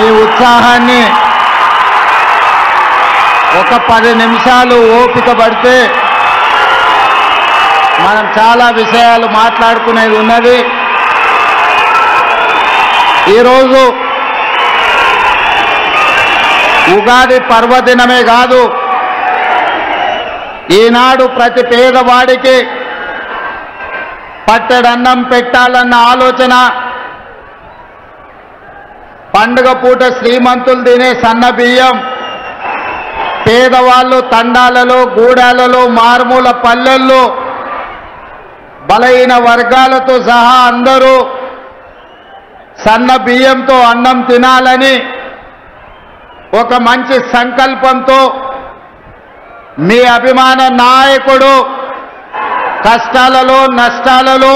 మీ ఉత్సాహాన్ని ఒక 10 నిమిషాలు ఓపిక పడితే మనం చాలా విషయాలు మాట్లాడుకునేది ఉన్నది. ఈరోజు ఉగాది పర్వదినమే కాదు, ఈనాడు ప్రతి పేదవాడికి పట్టెడన్నం పెట్టాలన్న ఆలోచన, పండుగ పూట శ్రీమంతులు తినే సన్న బియ్యం, పేదవాళ్ళు తండాలలో గూడాలలో మారుమూల పల్లెల్లో బలహీన వర్గాలతో సహా అందరూ సన్న బియ్యంతో అన్నం తినాలని ఒక మంచి సంకల్పంతో మీ అభిమాన నాయకుడు కష్టాలలో నష్టాలలో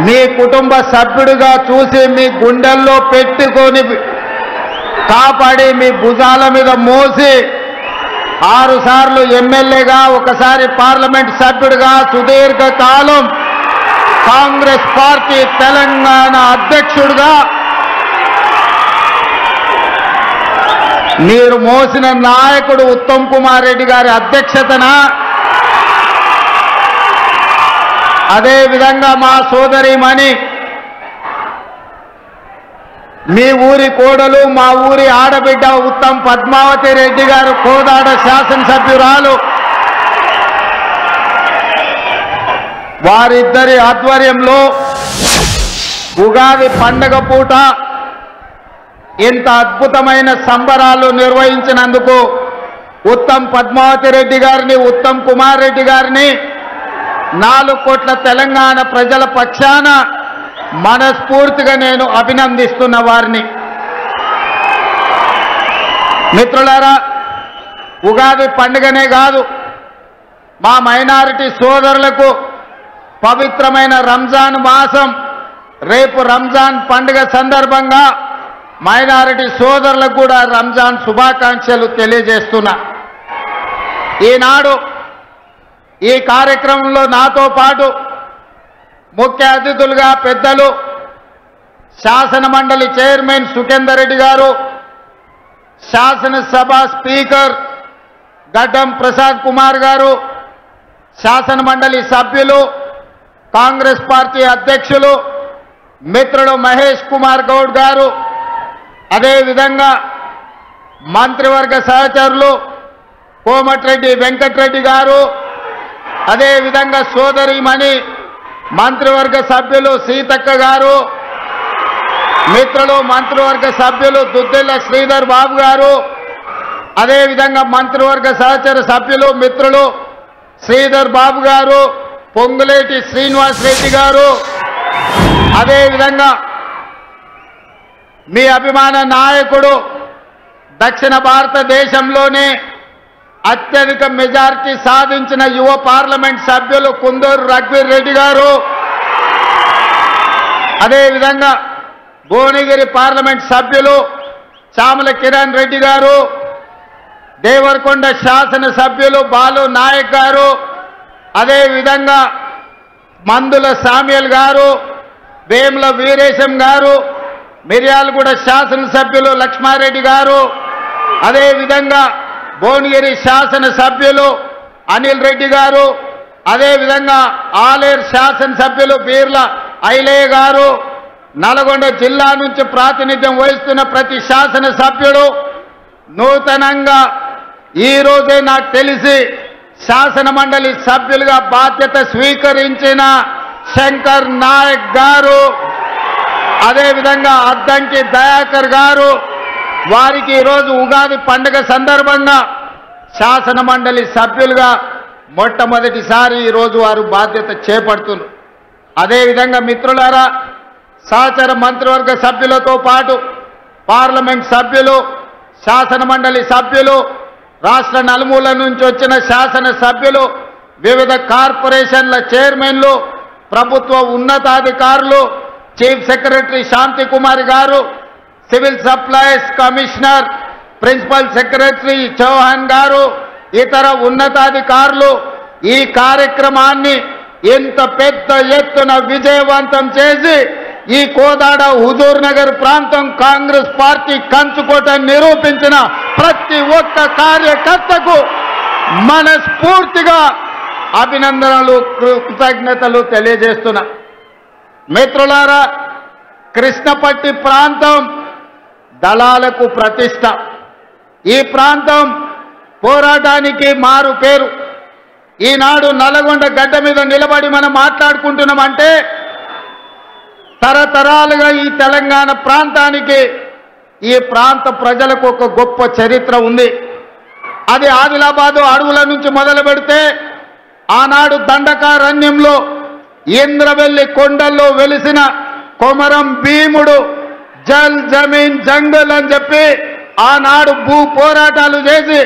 మీ కుటుంబ సభ్యుడిగా చూసి మీ గుండెల్లో పెట్టుకొని కాపాడి మీ భుజాల మీద మోసి 6 సార్లు ఎమ్మెల్యేగా, ఒకసారి పార్లమెంట్ సభ్యుడిగా, సుదీర్ఘ కాలం కాంగ్రెస్ పార్టీ తెలంగాణ అధ్యక్షుడిగా మీరు మోసిన నాయకుడు ఉత్తమ్ కుమార్ రెడ్డి గారి అధ్యక్షతన, అదేవిధంగా మా సోదరిమణి మీ ఊరి కోడలు, మా ఊరి ఆడబిడ్డ ఉత్తమ్ పద్మావతి రెడ్డి గారు కోదాడ శాసనసభ్యురాలు, వారిద్దరి ఆధ్వర్యంలో ఉగాది పండగ పూట ఇంత అద్భుతమైన సంబరాలు నిర్వహించినందుకు ఉత్తమ్ పద్మావతి రెడ్డి గారిని, ఉత్తమ్ కుమార్ రెడ్డి గారిని 4 కోట్ల తెలంగాణ ప్రజల పక్షాన మనస్ఫూర్తిగా నేను అభినందిస్తున్న వారిని. మిత్రులారా, ఉగాది పండుగనే కాదు, మా మైనారిటీ సోదరులకు పవిత్రమైన రంజాన్ మాసం, రేపు రంజాన్ పండుగ సందర్భంగా మైనారిటీ సోదరులకు కూడా రంజాన్ శుభాకాంక్షలు తెలియజేస్తున్నా. ఈనాడు ఈ కార్యక్రమంలో నాతో పాటు ముఖ్య అతిథులుగా పెద్దలు శాసన మండలి చైర్మన్ సుఖేందర్ రెడ్డి గారు, శాసనసభ స్పీకర్ గడ్డం ప్రసాద్ కుమార్ గారు, శాసన మండలి సభ్యులు, కాంగ్రెస్ పార్టీ అధ్యక్షులు మిత్రుడు మహేష్ కుమార్ గౌడ్ గారు, అదేవిధంగా మంత్రివర్గ సహచరులు కోమటిరెడ్డి వెంకటరెడ్డి గారు, అదేవిధంగా సోదరిమణి మంత్రివర్గ సభ్యులు సీతక్క గారు, మిత్రులు మంత్రివర్గ సభ్యులు దుద్దిల్ల శ్రీధర్ బాబు గారు, అదేవిధంగా మంత్రివర్గ సహచర సభ్యులు మిత్రులు శ్రీధర్ బాబు గారు, పొంగులేటి శ్రీనివాస్ రెడ్డి గారు, అదేవిధంగా మీ అభిమాన నాయకుడు దక్షిణ భారతదేశంలోనే అత్యధిక మెజారిటీ సాధించిన యువ పార్లమెంట్ సభ్యులు కుందూరు రఘువీర్ రెడ్డి గారు, అదేవిధంగా భువనగిరి పార్లమెంట్ సభ్యులు చామల కిరణ్ రెడ్డి గారు, దేవరకొండ శాసన సభ్యులు బాలు నాయక్ గారు, అదేవిధంగా మందుల సామ్యుల్ గారు, వేముల వీరేశం గారు, మిర్యాలగూడ శాసనసభ్యులు లక్ష్మారెడ్డి గారు, అదేవిధంగా భువనగిరి శాసన సభ్యులు అనిల్ రెడ్డి గారు, అదేవిధంగా ఆలేరు శాసనసభ్యులు బీర్ల ఐలయ్య గారు, నల్గొండ జిల్లా నుంచి ప్రాతినిధ్యం వహిస్తున్న ప్రతి శాసన సభ్యుడు, నూతనంగా ఈ రోజే నాకు తెలిసి శాసన మండలి సభ్యులుగా బాధ్యత స్వీకరించిన శంకర్ నాయక్ గారు, అదేవిధంగా అద్దంకి దయాకర్ గారు, వారికి ఈరోజు ఉగాది పండుగ సందర్భంగా శాసన మండలి సభ్యులుగా మొట్టమొదటిసారి ఈరోజు వారు బాధ్యత చేపడుతున్నారు. అదేవిధంగా మిత్రులారా, సహచర మంత్రివర్గ సభ్యులతో పాటు పార్లమెంట్ సభ్యులు, శాసన మండలి సభ్యులు, రాష్ట్ర నలుమూల నుంచి వచ్చిన శాసన సభ్యులు, వివిధ కార్పొరేషన్ల చైర్మన్లు, ప్రభుత్వ ఉన్నతాధికారులు, chief secretary Shanti Kumar garu, civil supplies commissioner, principal secretary Chauhan garu, ఇతర ఉన్నతాధికారులు ఈ కార్యక్రమాన్ని ఇంత పెద్ద ఎత్తున విజయవంతం చేసి ఈ కోదాడ హుజూర్ నగర్ ప్రాంతం కాంగ్రెస్ పార్టీ కంచుకోట నిరూపించిన ప్రతి ఒక్క కార్యకర్తకు మనస్ఫూర్తిగా అభినందనలు కృతజ్ఞతలు తెలియజేస్తున్నా. మిత్రులారా, కృష్ణపట్టి ప్రాంతం దళాలకు ప్రతిష్ట. ఈ ప్రాంతం పోరాటానికి మారు పేరు. ఈనాడు నల్లగొండ గడ్డ మీద నిలబడి మనం మాట్లాడుకుంటున్నామంటే తరతరాలుగా ఈ తెలంగాణ ప్రాంతానికి, ఈ ప్రాంత ప్రజలకు ఒక గొప్ప చరిత్ర ఉంది. అది ఆదిలాబాదు అడవుల నుంచి మొదలు పెడితే ఆనాడు దండకారణ్యంలో ఇంద్రవెల్లి కొండల్లో వెలిసిన కొమరం భీముడు జల్ జమీన్ జంగల్ అని చెప్పి ఆనాడు భూ పోరాటాలు చేసి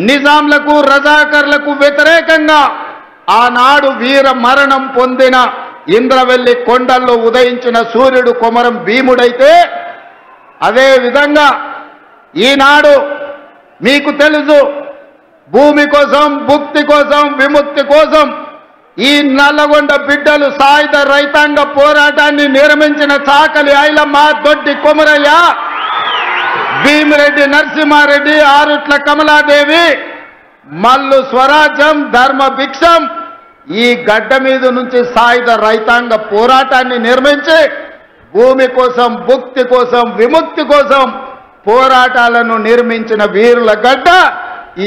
నిజాంలకు రజాకర్లకు వ్యతిరేకంగా ఆనాడు వీర మరణం పొందిన ఇంద్రవెల్లి కొండల్లో ఉదయించిన సూర్యుడు కొమరం భీముడైతే, అదే విధంగా ఈనాడు మీకు తెలుసు భూమి కోసం, భుక్తి కోసం, విముక్తి కోసం ఈ నల్లగొండ బిడ్డలు సాయుధ రైతాంగ పోరాటాన్ని నిర్మించిన చాకలి ఐలమ్మ, దొడ్డి కొమరయ్య, భీమిరెడ్డి నరసింహారెడ్డి, ఆరుట్ల కమలాదేవి, మల్లు స్వరాజ్యం, ధర్మ భిక్షం ఈ గడ్డ మీద నుంచి సాయుధ రైతాంగ పోరాటాన్ని నిర్మించి భూమి కోసం, భుక్తి కోసం, విముక్తి కోసం పోరాటాలను నిర్మించిన వీరుల గడ్డ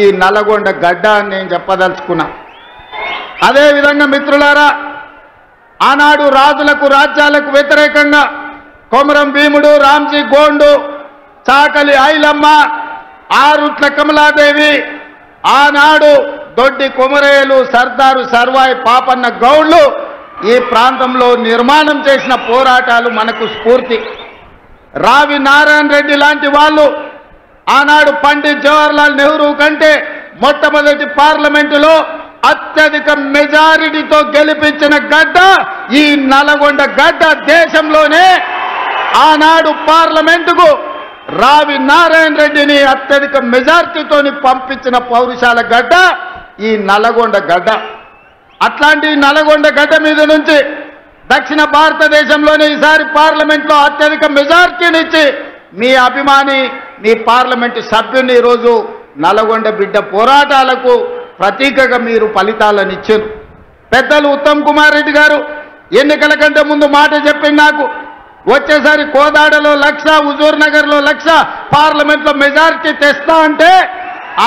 ఈ నల్లగొండ గడ్డ అని నేను చెప్పదలుచుకున్నా. అదేవిధంగా మిత్రులారా, ఆనాడు రాజులకు రాజ్యాలకు వ్యతిరేకంగా కొమరం భీముడు, రామ్జీ గోండు, చాకలి ఐలమ్మ, ఆరుట్ల కమలాదేవి, ఆనాడు దొడ్డి కొమరయ్యలు, సర్దారు సర్వాయి పాపన్న గౌడ్లు ఈ ప్రాంతంలో నిర్మాణం చేసిన పోరాటాలు మనకు స్ఫూర్తి. రావి నారాయణ రెడ్డి లాంటి వాళ్ళు ఆనాడు పండిత్ జవహర్లాల్ నెహ్రూ కంటే మొట్టమొదటి పార్లమెంటులో అత్యధిక మెజారిటీతో గెలిపించిన గడ్డ ఈ నల్లగొండ గడ్డ. దేశంలోనే ఆనాడు పార్లమెంటుకు రావి నారాయణ రెడ్డిని అత్యధిక మెజార్టీతోని పంపించిన పౌరుషాల గడ్డ ఈ నల్లగొండ గడ్డ. అట్లాంటి నల్లగొండ గడ్డ మీద నుంచి దక్షిణ భారతదేశంలోనే ఈసారి పార్లమెంట్లో అత్యధిక మెజార్టీనిచ్చి మీ అభిమాని, మీ పార్లమెంటు సభ్యుని ఈరోజు నల్లగొండ బిడ్డ పోరాటాలకు ప్రతీకగా మీరు ఫలితాలను ఇచ్చారు. పెద్దలు ఉత్తమ్ కుమార్ రెడ్డి గారు ఎన్నికల కంటే ముందు మాట చెప్పింది నాకు, వచ్చేసారి కోదాడలో 1,00,000, హుజూర్ నగర్లో 1,00,000 పార్లమెంట్లో మెజారిటీ తెస్తా అంటే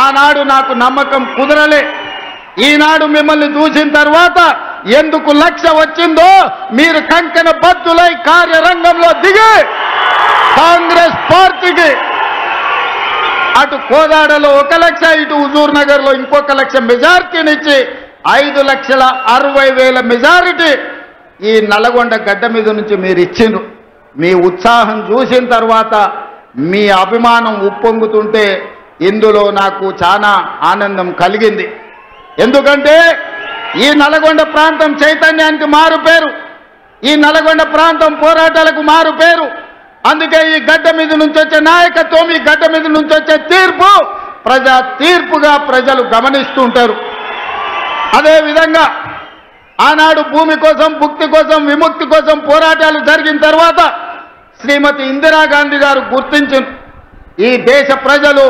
ఆనాడు నాకు నమ్మకం కుదరలే. ఈనాడు మిమ్మల్ని చూసిన తర్వాత ఎందుకు 1,00,000 వచ్చిందో మీరు కంకణ బద్దులై కార్యరంగంలో దిగి కాంగ్రెస్ పార్టీకి అటు కోదాడలో 1,00,000, ఇటు హుజూర్ నగర్లో ఇంకొక 1,00,000 మెజారిటీనిచ్చి 5,60,000 మెజారిటీ ఈ నల్లగొండ గడ్డ మీద నుంచి మీరు ఇచ్చిండ్రు. మీ ఉత్సాహం చూసిన తర్వాత, మీ అభిమానం ఉప్పొంగుతుంటే ఇందులో నాకు చాలా ఆనందం కలిగింది. ఎందుకంటే ఈ నల్లగొండ ప్రాంతం చైతన్యానికి మారు పేరు, ఈ నల్లగొండ ప్రాంతం పోరాటాలకు మారు పేరు. అందుకే ఈ గడ్డ మీద నుంచి వచ్చే నాయకత్వం, ఈ గడ్డ మీద నుంచి వచ్చే తీర్పు ప్రజా తీర్పుగా ప్రజలు గమనిస్తుంటారు. అదేవిధంగా ఆనాడు భూమి కోసం, భుక్తి కోసం, విముక్తి కోసం పోరాటాలు జరిగిన తర్వాత శ్రీమతి ఇందిరాగాంధీ గారు గుర్తించారు ఈ దేశ ప్రజలు,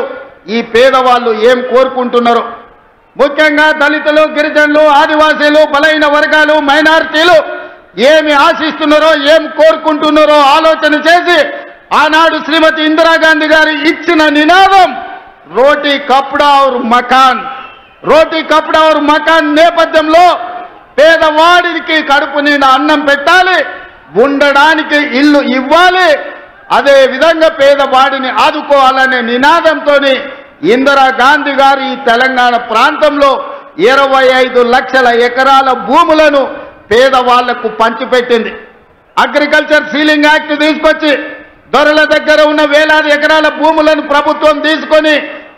ఈ పేదవాళ్ళు ఏం కోరుకుంటున్నారో. ముఖ్యంగా దళితులు, గిరిజనులు, ఆదివాసీలు, బలైన వర్గాలు, మైనారిటీలు ఏమి ఆశిస్తున్నారో, ఏం కోరుకుంటున్నారో ఆలోచన చేసి ఆనాడు శ్రీమతి ఇందిరాగాంధీ గారు ఇచ్చిన నినాదం రోటీ కప్డా ఔర్ మకాన్. రోటీ కప్డా ఔర్ మకాన్ నేపథ్యంలో పేదవాడికి కడుపు నిండా అన్నం పెట్టాలి, ఉండడానికి ఇల్లు ఇవ్వాలి, అదే విధంగా పేదవాడిని ఆదుకోవాలనే నినాదంతో ఇందిరాగాంధీ గారు ఈ తెలంగాణ ప్రాంతంలో 25 లక్షల ఎకరాల భూములను పేదవాళ్లకు పంచిపెట్టింది. అగ్రికల్చర్ సీలింగ్ యాక్ట్ తీసుకొచ్చి దొరల దగ్గర ఉన్న వేలాది ఎకరాల భూములను ప్రభుత్వం తీసుకొని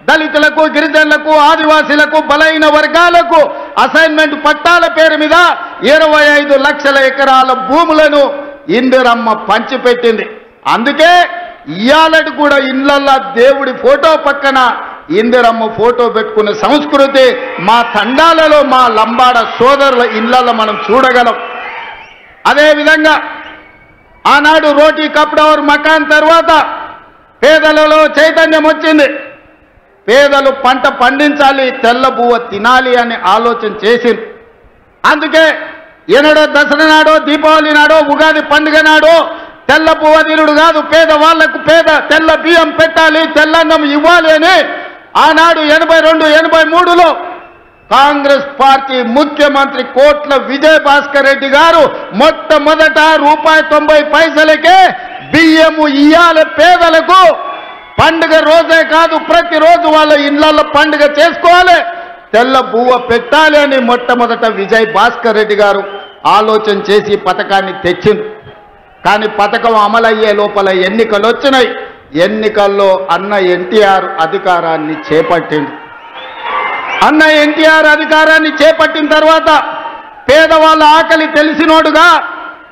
దళితులకు, గిరిజనులకు, ఆదివాసీలకు, బలైన వర్గాలకు అసైన్మెంట్ పట్టాల పేరు మీద 25 లక్షల ఎకరాల భూములను ఇందిరమ్మ పంచిపెట్టింది. అందుకే ఇయాలటి కూడా ఇళ్లల్లో దేవుడి ఫోటో పక్కన ఇందిరమ్మ ఫోటో పెట్టుకునే సంస్కృతి మా తండాలలో, మా లంబాడ సోదరుల ఇళ్లలో మనం చూడగలం. అదేవిధంగా ఆనాడు రోటీ కప్డా और మకాన్ తర్వాత పేదలలో చైతన్యం వచ్చింది. పేదలు పంట పండించాలి, తెల్ల బువ్వ తినాలి అని ఆలోచన చేసింది. అందుకే ఎన్నడో దసరా నాడో, దీపావళి నాడో, ఉగాది పండుగ నాడో తెల్ల బువ్వ తినుడు కాదు, పేదవాళ్లకు తెల్ల బియ్యం పెట్టాలి, తెల్లన్నం ఇవ్వాలి అని ఆనాడు 82, 83లో కాంగ్రెస్ పార్టీ ముఖ్యమంత్రి కోట్ల విజయభాస్కర్ రెడ్డి గారు మొట్టమొదట ₹90 బియ్యము ఇయ్యాలి పేదలకు. పండుగ రోజే కాదు, ప్రతిరోజు వాళ్ళ ఇళ్లలో పండుగ చేసుకోవాలి, తెల్ల బువ్వ పెట్టాలి అని మొట్టమొదట విజయభాస్కర్ రెడ్డి గారు ఆలోచన చేసి పథకాన్ని తెచ్చింది. కానీ పథకం అమలయ్యే లోపల ఎన్నికలు వచ్చినాయి. ఎన్నికల్లో అన్న ఎన్టీఆర్ అధికారాన్ని చేపట్టింది. అన్న ఎన్టీఆర్ అధికారాన్ని చేపట్టిన తర్వాత పేదవాళ్ళ ఆకలి తెలిసినోడుగా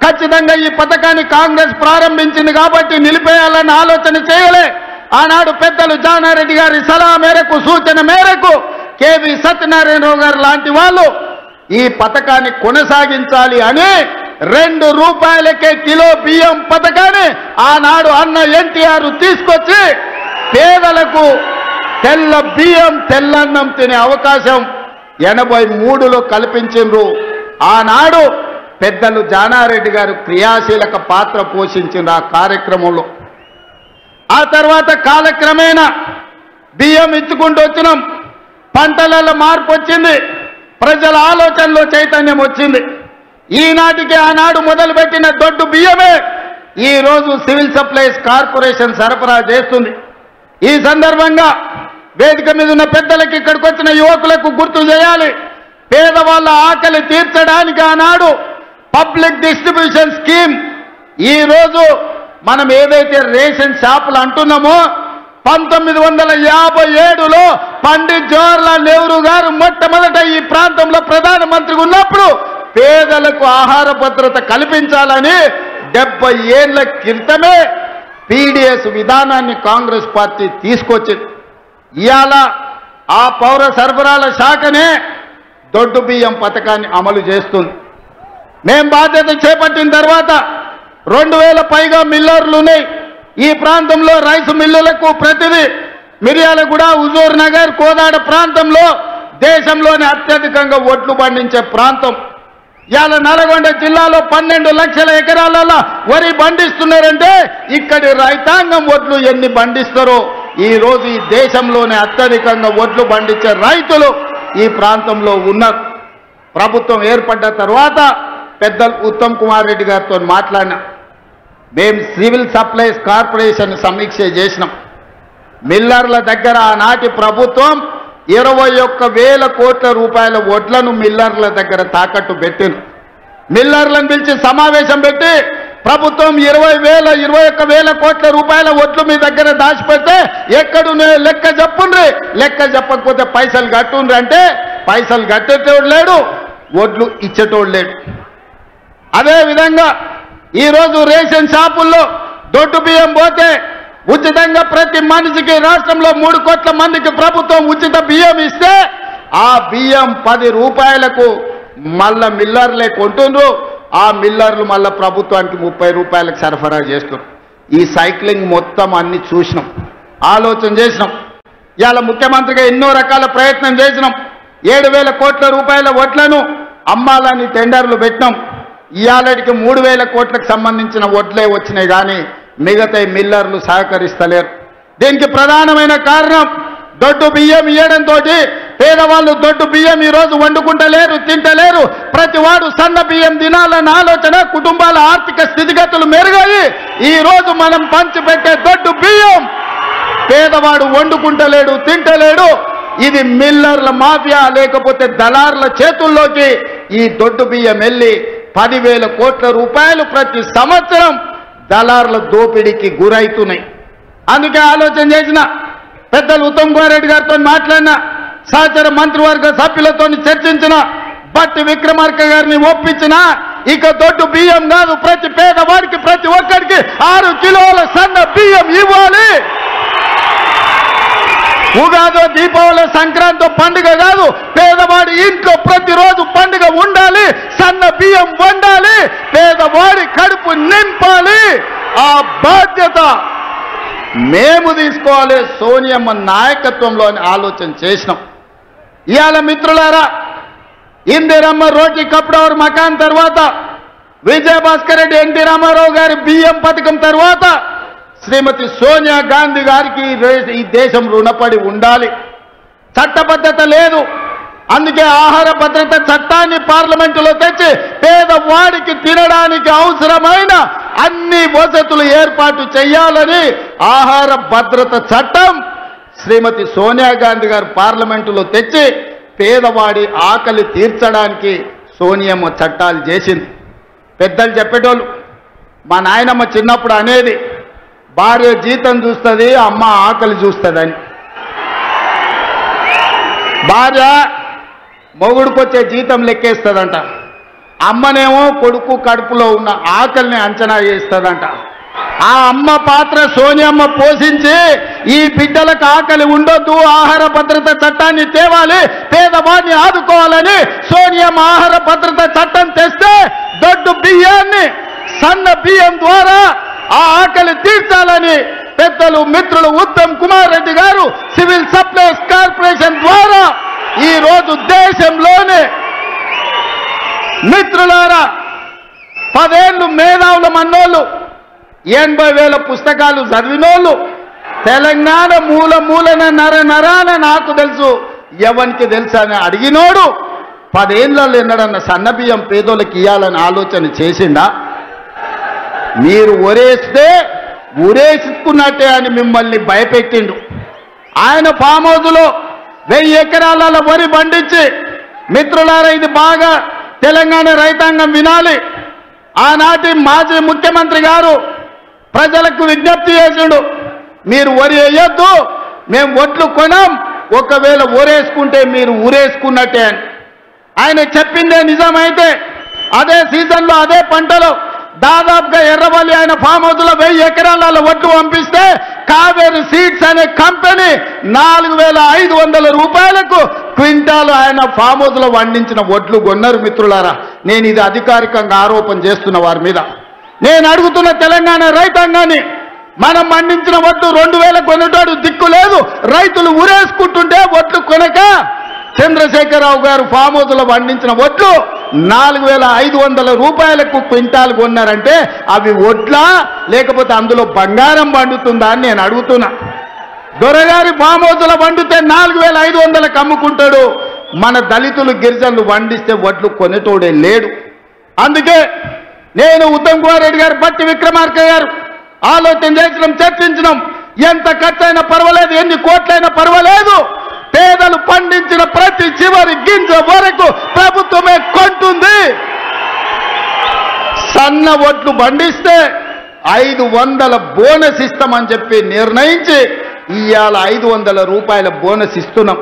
ఖచ్చితంగా ఈ పథకాన్ని కాంగ్రెస్ ప్రారంభించింది కాబట్టి నిలిపేయాలని ఆలోచన చేయలే. ఆనాడు పెద్దలు జానారెడ్డి గారి సలహా మేరకు, సూచన మేరకు కేవీ సత్యనారాయణరావు గారు లాంటి వాళ్ళు ఈ పథకాన్ని కొనసాగించాలి అని ₹2 కిలో బియ్యం పథకాన్ని ఆనాడు అన్న ఎన్టీఆర్ తీసుకొచ్చి పేదలకు తెల్ల బియ్యం, తెల్లన్నం తినే అవకాశం 83లో కల్పించిండ్రు. ఆనాడు పెద్దలు జానారెడ్డి గారు క్రియాశీలక పాత్ర పోషించిన ఆ కార్యక్రమంలో. ఆ తర్వాత కాలక్రమేణా బియ్యం ఇచ్చుకుంటూ వచ్చినాం. పంటలలో మార్పు వచ్చింది, ప్రజల ఆలోచనలో చైతన్యం వచ్చింది. ఈనాటికి ఆనాడు మొదలుపెట్టిన దొడ్డు బియ్యమే ఈరోజు సివిల్ సప్లైస్ కార్పొరేషన్ సరఫరా చేస్తుంది. ఈ సందర్భంగా వేదిక మీద ఉన్న పెద్దలకి, ఇక్కడికి వచ్చిన యువకులకు గుర్తు చేయాలి, పేదవాళ్ళ ఆకలి తీర్చడానికి ఆనాడు పబ్లిక్ డిస్ట్రిబ్యూషన్ స్కీమ్. ఈరోజు మనం ఏదైతే రేషన్ షాపులు అంటున్నామో 1957లో పండిత్ జవహర్లాల్ నెహ్రూ గారు మొట్టమొదట ఈ ప్రాంతంలో ప్రధానమంత్రిగా ఉన్నప్పుడు పేదలకు ఆహార భద్రత కల్పించాలని 70 ఏళ్ల క్రితమే పీడీఎస్ విధానాన్ని కాంగ్రెస్ పార్టీ తీసుకొచ్చింది. ఇవాళ ఆ పౌర సరఫరాల శాఖనే దొడ్డు బియ్యం పథకాన్ని అమలు చేస్తుంది. మేం బాధ్యత చేపట్టిన తర్వాత 2000 పైగా మిల్లర్లు ఉన్నాయి ఈ ప్రాంతంలో. రైస్ మిల్లులకు ప్రతిదీ మిర్యాలగూడ, హుజూర్ నగర్, కోదాడ ప్రాంతంలో దేశంలోనే అత్యధికంగా ఒడ్లు పండించే ప్రాంతం. ఇవాళ నల్గొండ జిల్లాలో 12 లక్షల ఎకరాలలో వరి పండిస్తున్నారంటే ఇక్కడి రైతాంగం ఒడ్లు ఎన్ని పండిస్తారో. ఈ రోజు ఈ దేశంలోనే అత్యధికంగా ఒడ్లు పండించే రైతులు ఈ ప్రాంతంలో ఉన్నారు. ప్రభుత్వం ఏర్పడ్డ తర్వాత పెద్దలు ఉత్తమ్ కుమార్ రెడ్డి గారితో మాట్లాడినా. మేము సివిల్ సప్లైస్ కార్పొరేషన్ సమీక్ష చేసినాం. మిల్లర్ల దగ్గర ఆనాటి ప్రభుత్వం 21,000 కోట్ల రూపాయల వడ్లను మిల్లర్ల దగ్గర తాకట్టు పెట్టింది. మిల్లర్లను పిలిచి సమావేశం పెట్టి ప్రభుత్వం 21,000 కోట్ల రూపాయల వడ్లు మీ దగ్గర దాచిపెడితే ఎక్కడునే లెక్క చెప్పుండ్రి, లెక్క చెప్పకపోతే పైసలు కట్టుండ్రి అంటే పైసలు కట్టేటోడు లేడు, వడ్లు ఇచ్చేటోడు లేడు. అదేవిధంగా ఈరోజు రేషన్ షాపుల్లో దొడ్డు బియ్యం పోతే ఉచితంగా ప్రతి మనిషికి రాష్ట్రంలో 3 కోట్ల మందికి ప్రభుత్వం ఉచిత బియ్యం ఇస్తే ఆ బియ్యం 10 రూపాయలకు మళ్ళా మిల్లర్లే కొంటుండ్రు. ఆ మిల్లర్లు మళ్ళా ప్రభుత్వానికి 30 రూపాయలకు సరఫరా చేస్తున్నారు. ఈ సైక్లింగ్ మొత్తం అన్ని చూసినాం, ఆలోచన చేసినాం. ఇవాళ ముఖ్యమంత్రిగా ఎన్నో రకాల ప్రయత్నం చేసినాం. 7,000 కోట్ల రూపాయల వడ్లను అమ్మాలని టెండర్లు పెట్టినాం. ఇవాళకి 3,000 కోట్లకు సంబంధించిన వడ్లే వచ్చినాయి కానీ మిగతా మిల్లర్లు సహకరిస్తలేరు. దీనికి ప్రధానమైన కారణం దొడ్డు బియ్యం ఇవ్వడంతో పేదవాళ్ళు దొడ్డు బియ్యం ఈరోజు వండుకుంటలేరు, తింటలేరు. ప్రతివాడు సన్న బియ్యం తినాలన్న ఆలోచన, కుటుంబాల ఆర్థిక స్థితిగతులు మెరుగాయి. ఈరోజు మనం పంచిపెట్టే దొడ్డు బియ్యం పేదవాడు వండుకుంటలేడు, తింటలేడు. ఇది మిల్లర్ల మాఫియా లేకపోతే దళారుల చేతుల్లోకి ఈ దొడ్డు బియ్యం వెళ్ళి 10,000 కోట్ల రూపాయలు ప్రతి సంవత్సరం దళారుల దోపిడీకి గురైతున్నాయి. అందుకే ఆలోచన చేసిన పెద్దలు ఉత్తమ్ కుమార్ రెడ్డి గారితో మాట్లాడిన, సహచర మంత్రివర్గ సభ్యులతో చర్చించిన, బట్టి విక్రమార్క గారిని ఒప్పించిన, ఇక దొడ్డు బియ్యం కాదు, ప్రతి పేదవాడికి ప్రతి ఒక్కరికి 6 కిలోల సన్న బియ్యం ఇవ్వాలి. ఉగాదో దీపావళి సంక్రాంతి పండుగ కాదు, పేదవాడి ఇంట్లో ప్రతిరోజు పండుగ ఉండాలి, సన్న బియ్యం వండాలి, పేదవాడి కడుపు నింపాలి. ఆ బాధ్యత మేము తీసుకోవాలి. సోనియమ్మ నాయకత్వంలో ఆలోచన చేసినాం. ఇవాళ మిత్రులారా, ఇందిరమ్మ రోటీ కప్డవర్ మకాన్ తర్వాత, విజయభాస్కర్ రెడ్డి ఎన్టీ రామారావు గారి బియ్యం పథకం తర్వాత శ్రీమతి సోనియా గాంధీ గారికి ఈ దేశం రుణపడి ఉండాలి. చట్టబద్ధత లేదు, అందుకే ఆహార భద్రత చట్టాన్ని పార్లమెంటులో తెచ్చి పేదవాడికి తినడానికి అవసరమైన అన్ని వసతులు ఏర్పాటు చేయాలని ఆహార భద్రత చట్టం శ్రీమతి సోనియా గాంధీ గారు పార్లమెంటులో తెచ్చి పేదవాడి ఆకలి తీర్చడానికి సోనియమ్మ చట్టాలు చేసింది. పెద్దలు చెప్పేటోళ్ళు, మా నాయనమ్మ చిన్నప్పుడు అనేది, భార్య జీతం చూస్తుంది, అమ్మ ఆకలి చూస్తుందని. భార్య మొగుడుకొచ్చే జీతం లెక్కేస్తుందంట, అమ్మనేమో కొడుకు కడుపులో ఉన్న ఆకలిని అంచనా చేస్తుందంట. ఆ అమ్మ పాత్ర సోనియమ్మ పోషించి ఈ బిడ్డలకు ఆకలి ఉండొద్దు, ఆహార భద్రత చట్టాన్ని తేవాలి, పేదవాడిని ఆదుకోవాలని సోనియమ్మ ఆహార భద్రత చట్టం తెస్తే దొడ్డు బియ్యాన్ని సన్న బియ్యం ద్వారా ఆ ఆకలి తీర్చాలని పెద్దలు మిత్రులు ఉత్తమ్ కుమార్ రెడ్డి గారు సివిల్ సప్లైస్ కార్పొరేషన్ ద్వారా ఈ రోజు దేశంలోనే మిత్రులారా 10 ఏళ్ళు మేధావుల మన్నోళ్ళు, 80,000 పుస్తకాలు చదివినోళ్ళు, తెలంగాణ మూల మూలన నరాన నాకు తెలుసు ఎవరికి తెలుసు అని అడిగినోడు 10 ఏళ్ళలో ఎన్నడన్న సన్నబియ్యం పేదోళ్ళకి ఇవ్వాలని ఆలోచన చేసిండా? మీరు ఒరేస్తే ఉరేసుకున్నట్టే అని మిమ్మల్ని భయపెట్టిండు. ఆయన ఫామ్ హౌస్లో 1000 ఎకరాల వరి పండించి, మిత్రులారా ఇది బాగా తెలంగాణ రైతాంగం వినాలి, ఆనాటి మాజీ ముఖ్యమంత్రి గారు ప్రజలకు విజ్ఞప్తి చేసిండు, మీరు వరి వేయొద్దు, మేము ఒట్లు కొనం, ఒకవేళ ఊరేసుకుంటే మీరు ఊరేసుకున్నట్టే అని. ఆయన చెప్పిందే నిజమైతే అదే సీజన్లో అదే పంటలో దాదాపుగా ఎర్రవల్లి ఆయన ఫామ్ హౌస్లో 1000 ఎకరాల ఒట్లు పంపిస్తే కావేరి సీడ్స్ అనే కంపెనీ 4,500 రూపాయలకు క్వింటాలు ఆయన ఫామ్ హౌస్లో వండించిన ఒడ్లు కొన్నారు. మిత్రులారా, నేను ఇది అధికారికంగా ఆరోపణ చేస్తున్న వారి మీద. నేను అడుగుతున్న తెలంగాణ రైతాంగాన్ని, మనం పండించిన ఒడ్లు 2,000 కొనేటోడు దిక్కు లేదు, రైతులు ఊరేసుకుంటుంటే ఒడ్లు కొనక చంద్రశేఖరరావు గారు ఫామ్ హౌస్లో పండించిన ఒడ్లు 4,500 రూపాయలకు క్వింటాల్ కొన్నారంటే అవి ఒడ్లా లేకపోతే అందులో బంగారం పండుతుందా అని నేను అడుగుతున్నా. దొరగారి ఫామ్ హౌస్లో పండితే 4,500లకు అమ్ముకుంటాడు, మన దళితులు గిరిజనులు పండిస్తే ఒడ్లు కొనేటోడే లేడు. అందుకే నేను ఉత్తమ్ కుమార్ రెడ్డి గారు, బట్టి విక్రమార్క గారు ఆలోచన చేసినాం, చర్చించినాం. ఎంత ఖర్చైనా పర్వాలేదు, ఎన్ని కోట్లైనా పర్వాలేదు, పేదలు పండించిన ప్రతి చివరి గింజ వరకు ప్రభుత్వమే కొంటుంది. సన్న ఒట్లు పండిస్తే 500 బోనస్ ఇస్తామని చెప్పి నిర్ణయించి ఇవాళ 500 రూపాయల బోనస్ ఇస్తున్నాం.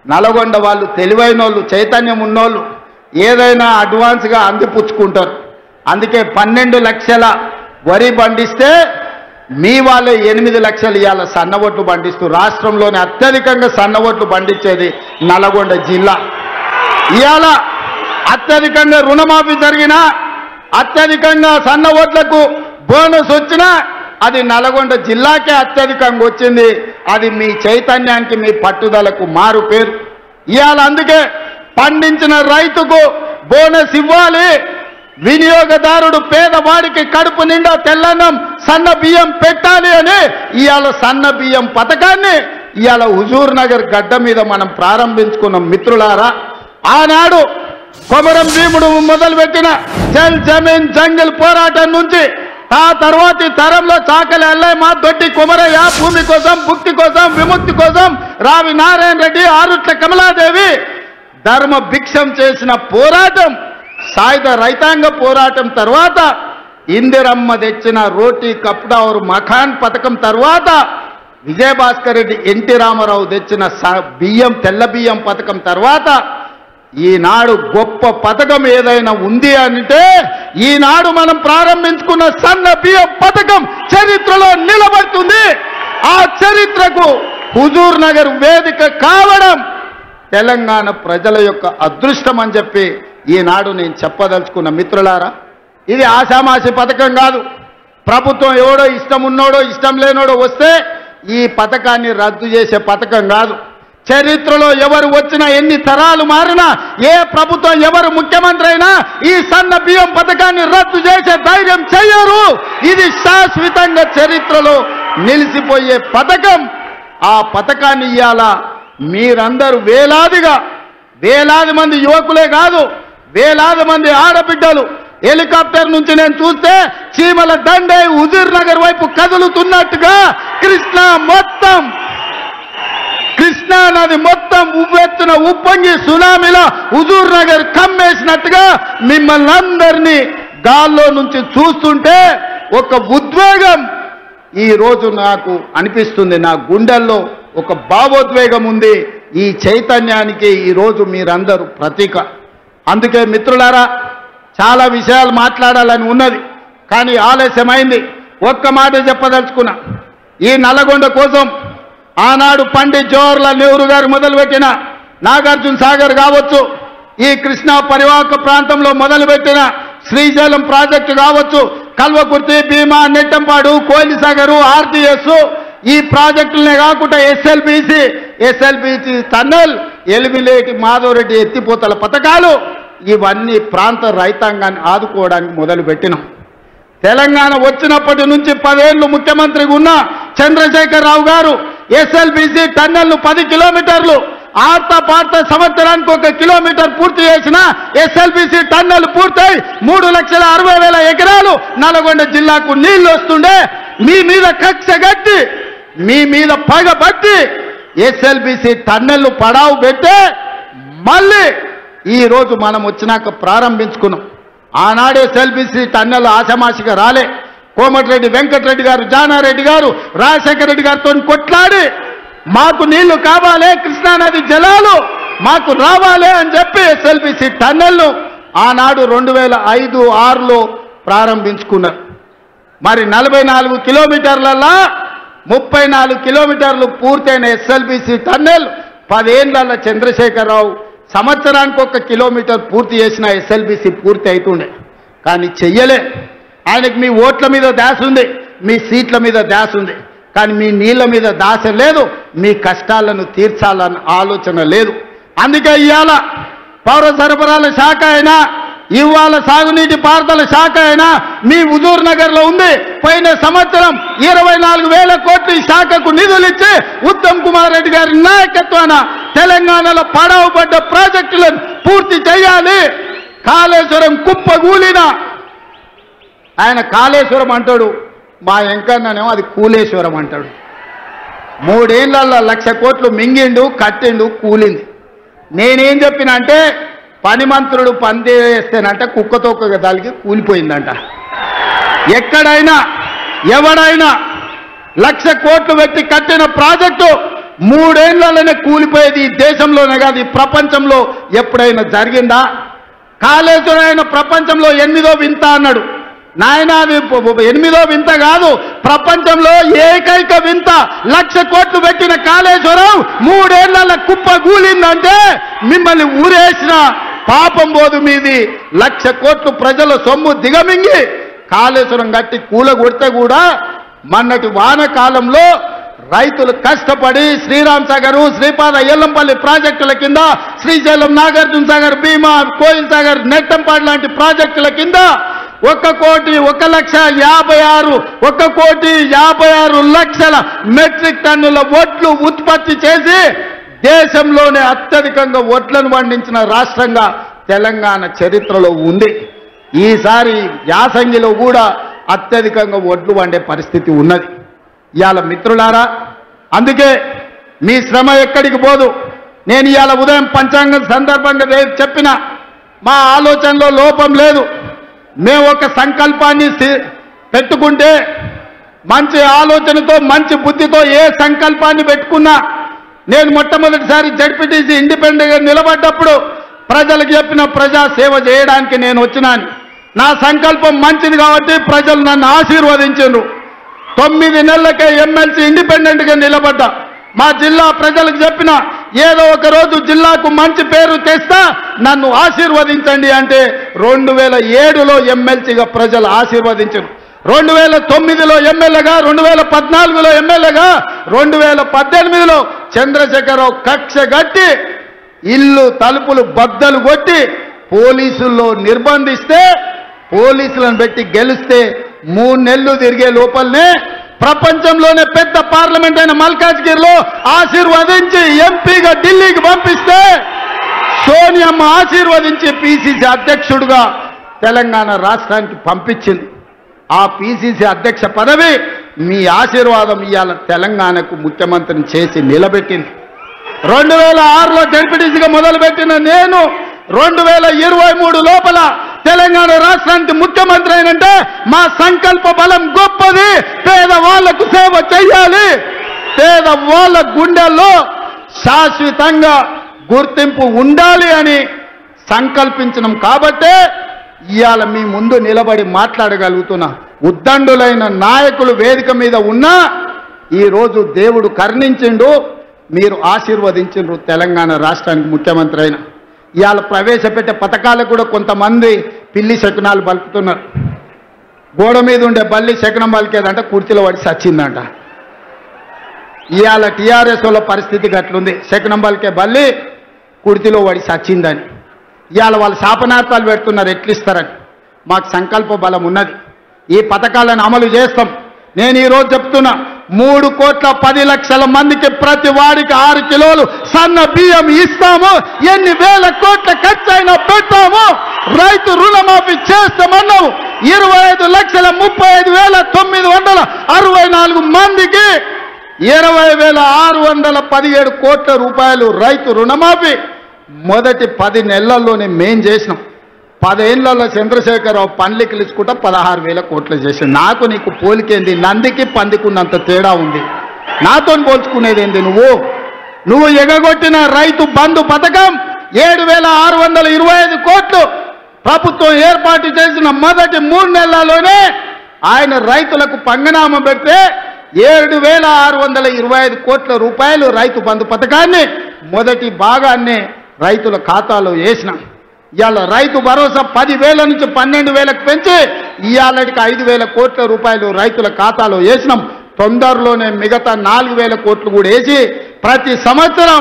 నల్గొండ వాళ్ళు తెలివైన వాళ్ళు, చైతన్యం ఉన్నోళ్ళు ఏదైనా అడ్వాన్స్గా అందిపుచ్చుకుంటారు. అందుకే 12 లక్షల వరి పండిస్తే మీ వాళ్ళే 8 లక్షలు ఇవాళ సన్న ఒట్లు పండిస్తూ రాష్ట్రంలోనే అత్యధికంగా సన్న ఒట్లు పండించేది నల్గొండ జిల్లా. ఇవాళ అత్యధికంగా రుణమాఫీ జరిగినా, అత్యధికంగా సన్న ఓట్లకు బోనస్ వచ్చినా అది నల్గొండ జిల్లాకే అత్యధికంగా వచ్చింది. అది మీ చైతన్యానికి, మీ పట్టుదలకు మారు పేరు. ఇవాళ అందుకే పండించిన రైతుకు బోనస్ ఇవ్వాలి, వినియోగదారుడు పేదవాడికి కడుపు నిండా తెల్లన్నం సన్న బియ్యం పెట్టాలి అని ఇవాళ సన్న బియ్యం పథకాన్ని ఇవాళ హుజూర్ నగర్ గడ్డ మీద మనం ప్రారంభించుకున్నాం. మిత్రులారా, ఆనాడు కొమరం భీముడు మొదలుపెట్టిన జల్ జమీన్ జంగిల్ పోరాటం నుంచి ఆ తర్వాతి తరంలో చాకలి అల్లయ్య, దొడ్డి కుమరయ్య, భూమి కోసం, భుక్తి కోసం, విముక్తి కోసం రావి నారాయణ రెడ్డి, ఆరుట్ల కమలాదేవి ధర్మ భిక్షం చేసిన పోరాటం, సాయుధ రైతాంగ పోరాటం తర్వాత ఇందిరమ్మ తెచ్చిన రోటీ కప్డా और మఖాన్ పథకం తర్వాత విజయభాస్కర్ రెడ్డి, ఎన్టీ రామారావు తెచ్చిన బియ్యం తెల్ల బియ్యం పథకం తర్వాత ఈనాడు గొప్ప పథకం ఏదైనా ఉంది అంటే ఈనాడు మనం ప్రారంభించుకున్న సన్న బియ్యం పథకం చరిత్రలో నిలబడుతుంది. ఆ చరిత్రకు హుజూర్ నగర్ వేదిక కావడం తెలంగాణ ప్రజల యొక్క అదృష్టం అని చెప్పి ఈనాడు నేను చెప్పదలుచుకున్న మిత్రులారా. ఇది ఆషామాషి పథకం కాదు. ప్రభుత్వం ఎవడో ఇష్టం ఉన్నోడో ఇష్టం లేనోడో వస్తే ఈ పథకాన్ని రద్దు చేసే పథకం కాదు. చరిత్రలో ఎవరు వచ్చినా ఎన్ని తరాలు మారినా ఏ ప్రభుత్వం ఎవరు ముఖ్యమంత్రి అయినా ఈ సన్న బియ్యం పథకాన్ని రద్దు చేసే ధైర్యం చేయరు. ఇది శాశ్వతంగా చరిత్రలో నిలిచిపోయే పథకం. ఆ పథకాన్ని ఇయ్యాల మీరందరూ వేలాది మంది యువకులే కాదు, వేలాది మంది ఆడబిడ్డలు హెలికాప్టర్ నుంచి నేను చూస్తే చీమల దండే హుజూర్ నగర్ వైపు కదులుతున్నట్టుగా కృష్ణా నది మొత్తం ఉవ్వెత్తున ఉప్పొంగి సునామీలో హుజూర్ నగర్ కమ్మేసినట్టుగా మిమ్మల్ని అందరినీ గాల్లో నుంచి చూస్తుంటే ఒక ఉద్వేగం ఈ రోజు నాకు అనిపిస్తుంది. నా గుండెల్లో ఒక భావోద్వేగం ఉంది. ఈ చైతన్యానికి ఈరోజు మీరందరూ ప్రతీక. అందుకే మిత్రులారా, చాలా విషయాలు మాట్లాడాలని ఉన్నది, కానీ ఆలస్యమైంది. ఒక్క మాట చెప్పదలుచుకున్నా. ఈ నల్లగొండ కోసం ఆనాడు పండిత్ జవహర్లాల్ నెహ్రూ గారు మొదలుపెట్టిన నాగార్జున సాగర్ కావచ్చు, ఈ కృష్ణా పరివాహక ప్రాంతంలో మొదలుపెట్టిన శ్రీశైలం ప్రాజెక్టు కావచ్చు, కల్వకుర్తి, భీమా, నెట్టంపాడు, కోయిలసాగరు, ఆర్టీఎస్, ఈ ప్రాజెక్టులనే కాకుండా ఎస్ఎల్బిసి టన్నెల్, ఎలిమిలేటి మాధవరెడ్డి ఎత్తిపోతల పథకాలు, ఇవన్నీ ప్రాంత రైతాంగాన్ని ఆదుకోవడానికి మొదలుపెట్టినాం. తెలంగాణ వచ్చినప్పటి నుంచి 10 ఏళ్లు ముఖ్యమంత్రిగా ఉన్న చంద్రశేఖరరావు గారు ఎస్ఎల్బిసి టన్నెల్ను 10 కిలోమీటర్లు పార్త సంవత్సరానికి 1 కిలోమీటర్ పూర్తి చేసిన ఎస్ఎల్బిసి టన్నెల్ పూర్తయి 3,60,000 ఎకరాలు నల్గొండ జిల్లాకు నీళ్లు వస్తుండే మీ మీద కక్ష గట్టి, మీ మీద పగబట్టి ఎస్ఎల్బిసి టన్నెల్ను పడావు పెట్టే మళ్ళీ ఈ రోజు మనం వచ్చినాక ప్రారంభించుకున్నాం. ఆనాడు ఎస్ఎల్బిసి టన్నెల్ ఆషమాషిగా రాలే. కోమటిరెడ్డి వెంకటరెడ్డి గారు, జానారెడ్డి గారు, రాజశేఖర రెడ్డి గారితో కొట్లాడి మాకు నీళ్లు కావాలి, కృష్ణానది జలాలు మాకు రావాలి అని చెప్పి ఎస్ఎల్బిసి టన్నెల్ను ఆనాడు 2005-6లో ప్రారంభించుకున్నారు. మరి 44 కిలోమీటర్లలో 34 కిలోమీటర్లు పూర్తయిన ఎస్ఎల్బిసి టన్నెల్ 10 ఏళ్ల చంద్రశేఖరరావు సంవత్సరానికి 1 కిలోమీటర్ పూర్తి చేసిన ఎస్ఎల్బిసి పూర్తి అవుతుండే, కానీ చెయ్యలే. ఆయనకి మీ ఓట్ల మీద దాస ఉంది, మీ సీట్ల మీద దాస ఉంది, కానీ మీ నీళ్ల మీద దాస లేదు, మీ కష్టాలను తీర్చాలన్న ఆలోచన లేదు. అందుకే ఇవాళ పౌర సరఫరాల శాఖ అయినా, ఇవాళ సాగునీటి పారుదల శాఖ అయినా మీ హుజూర్ నగర్లో ఉంది. పోయిన సంవత్సరం 24,000 కోట్లు ఈ శాఖకు నిధులు ఇచ్చి ఉత్తమ్ కుమార్ రెడ్డి గారి నాయకత్వాన తెలంగాణలో పడవబడ్డ ప్రాజెక్టులను పూర్తి చేయాలి. కాళేశ్వరం కుప్పగూలిన ఆయన కాళేశ్వరం అంటాడు, మా వెంకన్ననేమో అది కూలేశ్వరం అంటాడు. 3 ఏళ్లలో 1,00,000 కోట్లు మింగిండు, కట్టిండు, కూలింది. నేనేం చెప్పిన అంటే పని మంత్రుడు పంది వేస్తేనంట కుక్కతో దానికి కూలిపోయిందంట. ఎక్కడైనా ఎవడైనా 1,00,000 కోట్లు పెట్టి కట్టిన ప్రాజెక్టు 3 ఏళ్లలోనే కూలిపోయేది. ఈ దేశంలోనే కాదు, ఈ ప్రపంచంలో ఎప్పుడైనా జరిగిందా? కాళేశ్వరం అయిన ప్రపంచంలో 8వ వింత అన్నాడు. నాయన అది 8వ వింత కాదు, ప్రపంచంలో ఏకైక వింత. 1,00,000 కోట్లు పెట్టిన కాళేశ్వరం 3 ఏళ్ల కుప్ప కూలిందంటే మిమ్మల్ని ఊరేసిన పాపం పోదు మీది. 1,00,000 కోట్లు ప్రజల సొమ్ము దిగమింగి కాళేశ్వరం కట్టి కూలగొడితే కూడా మొన్నటి వానకాలంలో రైతులు కష్టపడి శ్రీరామ్ సాగర్, శ్రీపాద ఎల్లంపల్లి ప్రాజెక్టుల కింద, శ్రీశైలం, నాగార్జున సాగర్, భీమా, కోయిల్ సాగర్, నెట్టంపాడు లాంటి ప్రాజెక్టుల కింద 1,56,00,000 మెట్రిక్ టన్నుల వడ్లు ఉత్పత్తి చేసి దేశంలోనే అత్యధికంగా వడ్లను పండించిన రాష్ట్రంగా తెలంగాణ చరిత్రలో ఉంది. ఈసారి యాసంగిలో కూడా అత్యధికంగా వడ్లు పండే పరిస్థితి ఉన్నది. ఇవాళ మిత్రులారా, అందుకే మీ శ్రమ ఎక్కడికి పోదు. నేను ఇవాళ ఉదయం పంచాంగం సందర్భంగా చెప్పిన మా ఆలోచనలో లోపం లేదు. మేము ఒక సంకల్పాన్ని పెట్టుకుంటే మంచి ఆలోచనతో, మంచి బుద్ధితో ఏ సంకల్పాన్ని పెట్టుకున్నా, నేను మొట్టమొదటిసారి జడ్పీటీసీ ఇండిపెండెంట్గా నిలబడ్డప్పుడు ప్రజలకు చెప్పిన ప్రజా సేవ చేయడానికి నేను వచ్చినాను. నా సంకల్పం మంచిది కాబట్టి ప్రజలు నన్ను ఆశీర్వదించారు. 9 నెలలకే ఎమ్మెల్సీ ఇండిపెండెంట్గా నిలబడ్డా. మా జిల్లా ప్రజలకు చెప్పిన, ఏదో ఒక రోజు జిల్లాకు మంచి పేరు తెస్తా, నన్ను ఆశీర్వదించండి అంటే 2007లో ఎమ్మెల్సీగా ప్రజలు ఆశీర్వదించారు. 2009లో ఎమ్మెల్యేగా, 2014లో ఎమ్మెల్యేగా, 2018లో చంద్రశేఖరరావు కక్ష గట్టి ఇల్లు తలుపులు బద్దలు కొట్టి పోలీసుల్లో నిర్బంధిస్తే, పోలీసులను పెట్టి గెలిస్తే 3 నెలలు తిరిగే లోపలనే ప్రపంచంలోనే పెద్ద పార్లమెంట్ అయిన మల్కాజ్గిరిలో ఆశీర్వదించి ఎంపీగా ఢిల్లీకి పంపిస్తే సోనియమ్మ ఆశీర్వదించి పిసిసి అధ్యక్షుడిగా తెలంగాణ రాష్ట్రానికి పంపించింది. ఆ పిసిసి అధ్యక్ష పదవి మీ ఆశీర్వాదం ఇవాళ తెలంగాణకు ముఖ్యమంత్రిని చేసి నిలబెట్టింది. 2006లో జడ్పీటీసీగా మొదలుపెట్టిన నేను 2023 లోపల తెలంగాణ రాష్ట్రానికి ముఖ్యమంత్రి అయినంటే మా సంకల్ప బలం గొప్పది. పేదవాళ్లకు సేవ చేయాలి, పేదవాళ్ల గుండెల్లో శాశ్వతంగా గుర్తింపు ఉండాలి అని సంకల్పించడం కాబట్టే ఇవాళ మీ ముందు నిలబడి మాట్లాడగలుగుతున్నా. ఉద్దండులైన నాయకులు వేదిక మీద ఉన్నా ఈరోజు దేవుడు కరుణించిండు, మీరు ఆశీర్వదించిండ్రు తెలంగాణ రాష్ట్రానికి ముఖ్యమంత్రి అయిన. ఇవాళ ప్రవేశపెట్టే పథకాలకు కూడా కొంతమంది పిల్లి శకునాలు పలుకుతున్నారు. గోడ మీద ఉండే బల్లి శకునం పలికేదంట, కుర్చీలో పడి సచ్చిందంట. ఇవాళ టీఆర్ఎస్ వాళ్ళ పరిస్థితి గట్లుంది, శకునం పలికే బల్లి కుర్చీలో పడి సచ్చిందని. ఇవాళ వాళ్ళు శాపనార్థాలు పెడుతున్నారు, ఎట్లిస్తారని. మాకు సంకల్ప బలం ఉన్నది, ఈ పథకాలను అమలు చేస్తాం. నేను ఈరోజు చెప్తున్నా, 3,10,00,000 మందికి ప్రతి వాడికి 6 కిలోలు సన్న బియ్యం ఇస్తాము. ఎన్ని వేల కోట్ల ఖర్చు అయినా పెడతాము. రైతు రుణమాఫీ చేస్తామన్నాము. 25,35,964 మందికి 20,617 కోట్ల రూపాయలు రైతు రుణమాఫీ మొదటి 10 నెలల్లోనే మేం చేసినాం. 10 ఏళ్లలో చంద్రశేఖరరావు పండ్లకి ఇచ్చుకుంటా 16,000 కోట్లు చేసాడు. నాకు నీకు పోలికేంది? నందికి పందికున్నంత తేడా ఉంది. నాతో పోల్చుకునేదేంది? నువ్వు ఎగగొట్టిన రైతు బంధు పథకం 7,625 కోట్లు ప్రభుత్వం ఏర్పాటు చేసిన మొదటి 3 నెలల్లోనే ఆయన రైతులకు పంగనామం పెడితే 7,625 కోట్ల రూపాయలు రైతు బంధు పథకాన్ని మొదటి భాగాన్ని రైతుల ఖాతాలో వేసినాం. ఇవాళ రైతు భరోసా 10,000 నుంచి 12,000కు పెంచి ఇవాళకి 5,000 కోట్ల రూపాయలు రైతుల ఖాతాలో వేసినాం. తొందరలోనే మిగతా 4,000 కోట్లు కూడా వేసి ప్రతి సంవత్సరం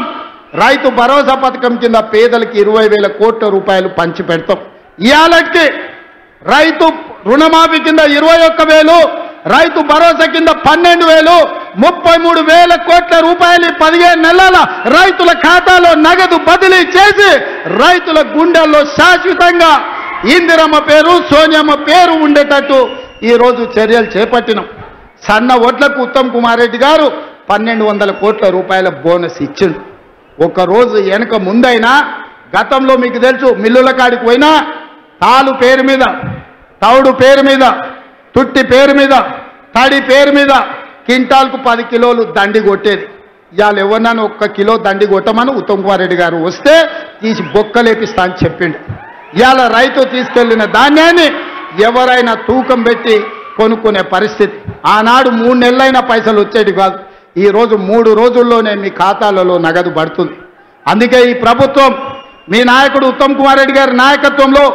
రైతు భరోసా పథకం కింద పేదలకి 20,000 కోట్ల రూపాయలు పంచి పెడతాం. ఇవాళకి రైతు రుణమాఫీ కింద 21,000, రైతు భరోసా కింద 12,000, 33,000 కోట్ల రూపాయలు 15 నెలల రైతుల ఖాతాలో నగదు బదిలీ చేసి రైతుల గుండెల్లో శాశ్వతంగా ఇందిరమ్మ పేరు, సోనియమ్మ పేరు ఉండేటట్టు ఈరోజు చర్యలు చేపట్టినాం. సన్న వడ్లకు ఉత్తమ్ కుమార్ రెడ్డి గారు 1,200 కోట్ల రూపాయల బోనస్ ఇచ్చిండు. ఒకరోజు వెనక ముందైనా గతంలో మీకు తెలుసు, మిల్లుల కాడికి పోయినా తాలు పేరు మీద, తౌడు పేరు మీద, తుట్టి పేరు మీద, తడి పేరు మీద క్వింటాల్కు 10 కిలోలు దండి కొట్టేది. ఇవాళ ఎవరినైనా 1 కిలో దండి కొట్టమని ఉత్తమ్ కుమార్ రెడ్డి గారు వస్తే తీసి బొక్కలేపిస్తా అని చెప్పిండు. ఇవాళ రైతు తీసుకెళ్లిన ధాన్యాన్ని ఎవరైనా తూకం పెట్టి కొనుక్కునే పరిస్థితి. ఆనాడు 3 నెలలైనా పైసలు వచ్చేది కాదు. ఈరోజు 3 రోజుల్లోనే మీ ఖాతాలలో నగదు పడుతుంది. అందుకే ఈ ప్రభుత్వం, మీ నాయకుడు ఉత్తమ్ కుమార్ రెడ్డి గారి నాయకత్వంలో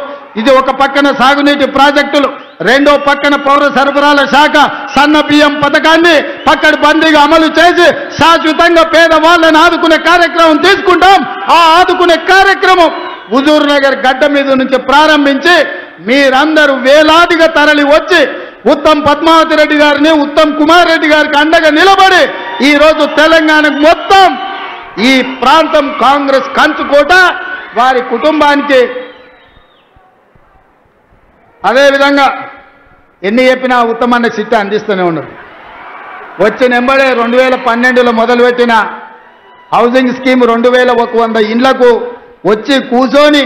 ఇది ఒక పక్కన సాగునీటి ప్రాజెక్టులు, రెండో పక్కన పౌర సరఫరాల శాఖ సన్న బియ్యం పథకాన్ని పక్కడబందీగా అమలు చేసి శాశ్వతంగా పేదవాళ్ళని ఆదుకునే కార్యక్రమం తీసుకుంటాం. ఆ ఆదుకునే కార్యక్రమం హుజూర్ నగర్ గడ్డ మీద నుంచి ప్రారంభించి మీరందరూ వేలాదిగా తరలి వచ్చి ఉత్తమ్ పద్మావతి రెడ్డి గారిని, ఉత్తమ్ కుమార్ రెడ్డి గారికి అండగా నిలబడి ఈరోజు తెలంగాణకు మొత్తం ఈ ప్రాంతం కాంగ్రెస్ కంచుకోట, వారి కుటుంబానికి అదేవిధంగా ఎన్ని చెప్పినా ఉత్తమన్న చిట్ట అందిస్తూనే ఉన్నారు. వచ్చిన ఎంబడే 2012లో మొదలుపెట్టిన హౌసింగ్ స్కీమ్ 2,100 ఇండ్లకు వచ్చి కూర్చొని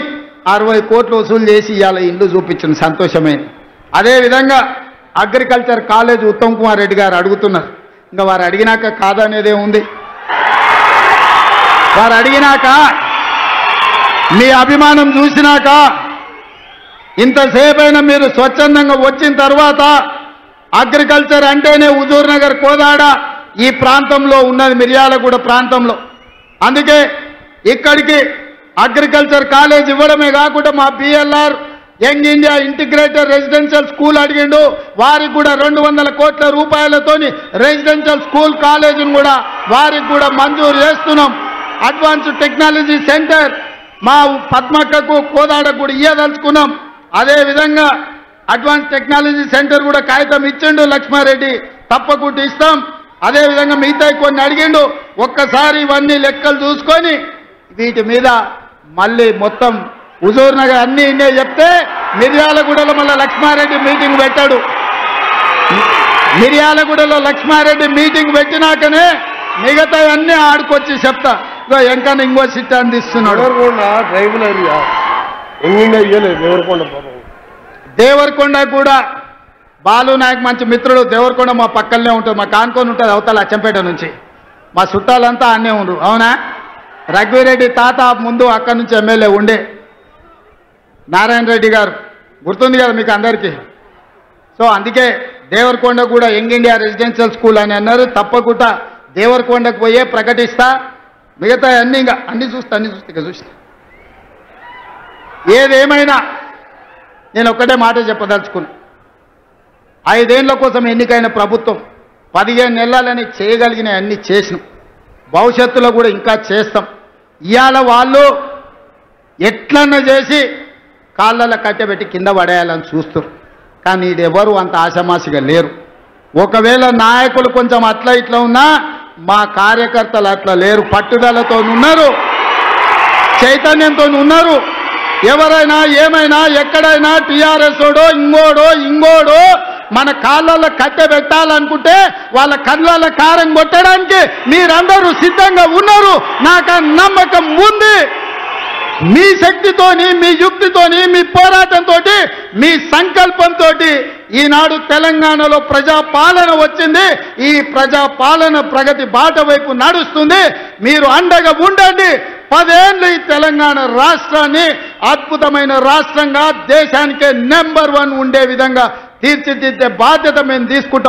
60 కోట్లు వసూలు చేసి ఇవాళ ఇండ్లు చూపించిన సంతోషమైంది. అదేవిధంగా అగ్రికల్చర్ కాలేజ్ ఉత్తమ్ కుమార్ రెడ్డి గారు అడుగుతున్నారు. ఇంకా వారు అడిగినాక కాదనేదే ఉంది. వారు అడిగినాక, మీ అభిమానం చూసినాక, ఇంతసేపైనా మీరు స్వచ్ఛందంగా వచ్చిన తర్వాత అగ్రికల్చర్ అంటేనే హుజూర్ నగర్, కోదాడ ఈ ప్రాంతంలో ఉన్నది, మిర్యాలగూడ ప్రాంతంలో. అందుకే ఇక్కడికి అగ్రికల్చర్ కాలేజ్ ఇవ్వడమే కాకుండా మా BLR young India integrated residential school అడిగిండు, వారికి కూడా 200 కోట్ల రూపాయలతోని రెసిడెన్షియల్ స్కూల్ కాలేజీని కూడా వారికి కూడా మంజూరు చేస్తున్నాం. అడ్వాన్స్డ్ టెక్నాలజీ సెంటర్ మా పద్మక్కకు కోదాడకు కూడా ఇయ్యదలుచుకున్నాం. అదేవిధంగా అడ్వాన్స్ టెక్నాలజీ సెంటర్ కూడా కాగితం ఇచ్చిండు లక్ష్మారెడ్డి, తప్పకుండా ఇస్తాం. అదేవిధంగా మిగతా కొన్ని అడిగిండు. ఒక్కసారి ఇవన్నీ లెక్కలు చూసుకొని వీటి మీద మళ్ళీ మొత్తం హుజూర్ నగర్ అన్ని ఇన్నే చెప్తే మిర్యాలగూడలో మళ్ళీ లక్ష్మారెడ్డి మీటింగ్ పెట్టాడు. మిర్యాలగూడలో లక్ష్మారెడ్డి మీటింగ్ పెట్టినాకనే మిగతా అన్నీ ఆడుకొచ్చి చెప్తా. ఎంకన్నా ఇంకో సిట్ అందిస్తున్నాడు. దేవరకొండ కూడా బాలు నాయక్ మంచి మిత్రుడు. దేవరకొండ మా పక్కనే ఉంటుంది, మా కానుకొని ఉంటుంది అవతల అచ్చంపేట నుంచి. మా చుట్టాలంతా అన్నే ఉండరు. అవునా? రఘువీరెడ్డి తాత ముందు అక్కడి నుంచి ఎమ్మెల్యే ఉండే నారాయణ రెడ్డి గారు గుర్తుంది కదా మీకు అందరికీ. సో అందుకే దేవరకొండ కూడా యంగ్ ఇండియా రెసిడెన్షియల్ స్కూల్ అని అన్నారు. తప్పకుండా దేవరకొండకు పోయే ప్రకటిస్తా. మిగతా అన్నీ ఇంకా అన్నీ చూస్తా. ఏదేమైనా నేను ఒక్కటే మాట చెప్పదలుచుకున్నా. 5 ఏళ్ల కోసం ఎన్నికైన ప్రభుత్వం 15 నెలలని చేయగలిగిన అన్ని చేసినాం. భవిష్యత్తులో కూడా ఇంకా చేస్తాం. ఇవాళ వాళ్ళు ఎట్లన్నా చేసి కాళ్ళలో కట్టబెట్టి కింద పడేయాలని చూస్తారు. కానీ ఇదెవరు అంత ఆశమాసిగా లేరు. ఒకవేళ నాయకులు కొంచెం అట్లా ఇట్లా ఉన్నా మా కార్యకర్తలు అట్లా లేరు. పట్టుదలతో ఉన్నారు, చైతన్యంతో ఉన్నారు. ఎవరైనా ఏమైనా ఎక్కడైనా టీఆర్ఎస్ ఓడో ఇంగోడో మన కాళ్ళలో కట్టబెట్టాలనుకుంటే వాళ్ళ కళ్ళలో కారం కొట్టడానికి మీరందరూ సిద్ధంగా ఉన్నారు. నాకు ఆ నమ్మకం ఉంది. మీ శక్తితోని, మీ యుక్తితోని, మీ పోరాటంతో, మీ సంకల్పంతో ఈనాడు తెలంగాణలో ప్రజాపాలన వచ్చింది. ఈ ప్రజాపాలన ప్రగతి బాట వైపు నడుస్తుంది. మీరు అండగా ఉండండి. 10 ఏళ్ళు ఈ తెలంగాణ రాష్ట్రాన్ని అద్భుతమైన రాష్ట్రంగా దేశానికే నెంబర్ 1 ఉండే విధంగా తీర్చిదిద్దే బాధ్యత మేము తీసుకుంటాం.